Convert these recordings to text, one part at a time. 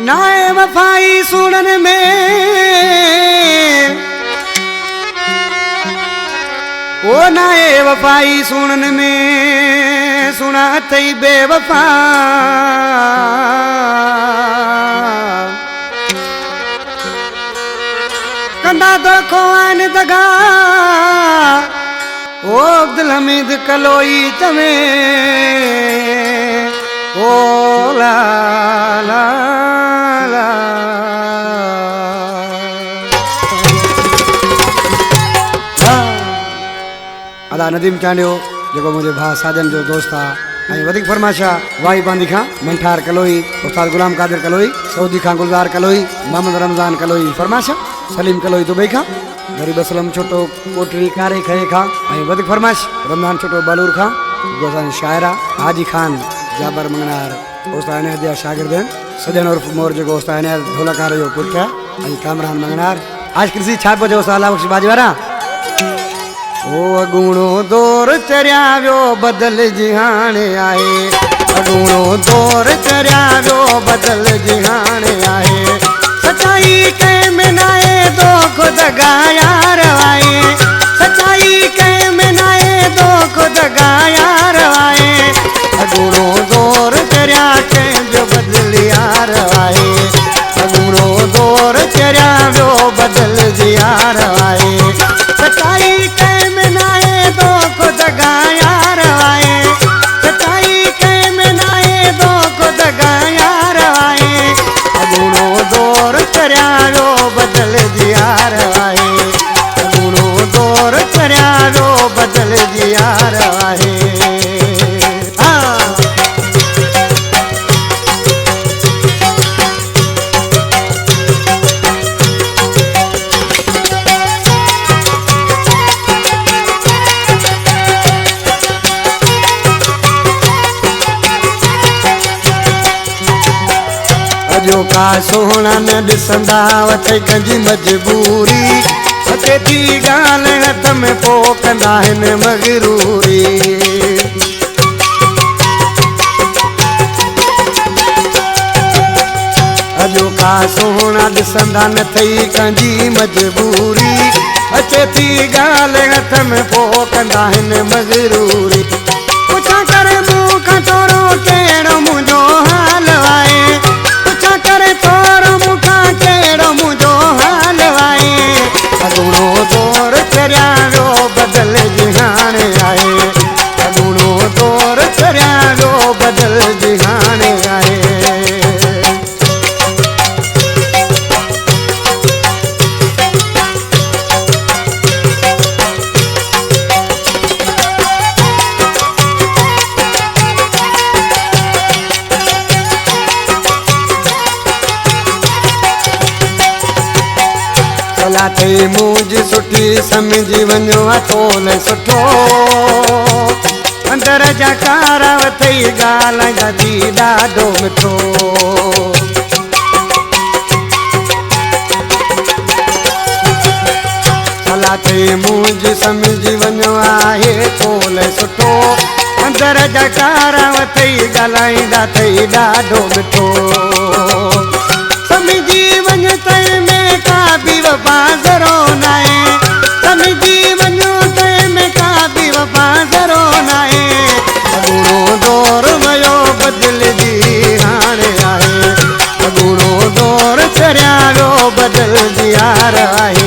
नाए वफाई सुनन में ओ नाए वफाई सुनन में सुना तई बेवफा कंदा तो खोआन दगा ओ अब्दुल हमीद कलोई तमे ओ ला ला ला अदा नदीम चांडियो जो मुझे भा साजन जो दोस्त है वधिक फरमाशा वाई बांदी खां मंठार कलोई उस्ताद गुलाम कादिर कलोई सऊदी खां गुलजार कलोई मोहम्मद रमजान कलोई फरमाशा सलीम कलोई दुबई खां गरीब असलम छोटो कोटरी कारे खए खां वधिक फरमाश रमजान छोटो बालूर खां गोसान शायरा हाजी खान जाबर मंगनार उस्ताद ने दिया शागिर्द सजन उर्फ मोर जो उस्ताद ने ढोलकार जो पुट है कामरान मंगनार आज कृषि छाप जो साला बख्श बाजवारा ओ अगूणो दौर चरिया वियो बदल जिहाने आए अगूणो दौर चरिया वियो बदल जिहाने आए सच्चाई कह में नाए दो खुद गायार आए सच्चाई कह में नाए दो खुद गायार आए अगूणो दौर चरिया कह जो बदल यार आए अगूणो दौर चरिया वियो बदल जियार आए सच्चाई बदल जियार आहे अजो का सोहना न ॾिसंदा वठे कंहिंजी मजबूरी सचेती ॻाल्हि हथ में पोइ कंदा आहिनि मगरूरी अजो का सोहना ॾिसंदा न थई कंहिंजी मजबूरी अचेती ॻाल्हि हथ में पोइ कंदा आहिनि मगरूरी पुछा करे मूं खां थोरो कहिड़ो मुंहिंजो हाल आहे पुछा करे थोरो मूंखां कहिड़ो मुंहिंजो हाल आहे अगूणो दौर चरिया वियो बदल जिहाने आए अगूणो दौर चरिया वियो बदल जिहाने आए थी मूज सुठी समझी वञो अतोल सुठो अंदर जा कारा वथई ॻाल्हि गदी ॾाढो मिठो सला थी मूज समझी वञो आहे तोल सुठो अंदर जा कारा वथई ॻाल्हाईंदा अथई ॾाढो मिठो समझी वञ तंहिं में का बि वफ़ा ज़रो नाहे समझी वञो तंहिं में का बि वफ़ा ज़रो नाहे अगूणो दौर वियो बदिलजी हाणे आहे अगूणो दौर चरिया वियो बदिलजी यार आहे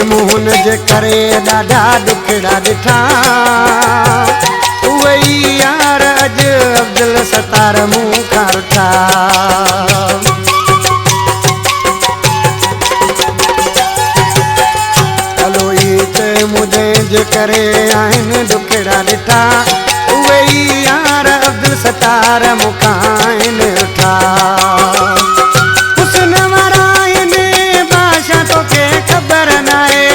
मोहन जे करे ॾाढा दुखड़ा ॾिठा उहे ई यार अॼु अब्दुल सतार मूं खां रुठा जे करे आहिनि दुखड़ा ॾिठा उहे ई यार अब्दुल सत्तार मुखां आहिनि उठा हुस्न वारा आहिनि बादशाह तोखे ख़बर नाहे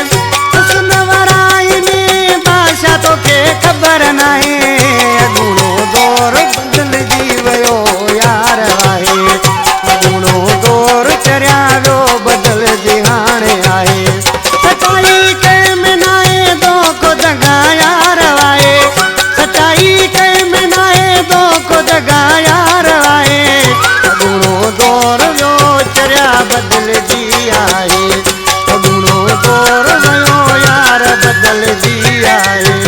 हुस्न वारा आहिनि बादशाह तोखे ख़बर नाहे अॻूणो दौर बदिलजी वियो यार आहे अॻूणो दौर चरिया वियो बदिलजी हाणे आहे सचाई कंहिंमें नाहे दोखो दगा यार आहे सचाई कंहिंमें नाहे दोखो दगा यार आहे अॻूणो दौर वियो चरिया बदिलजी आहे अॻूणो दौर वियो यार बदिलजी आहे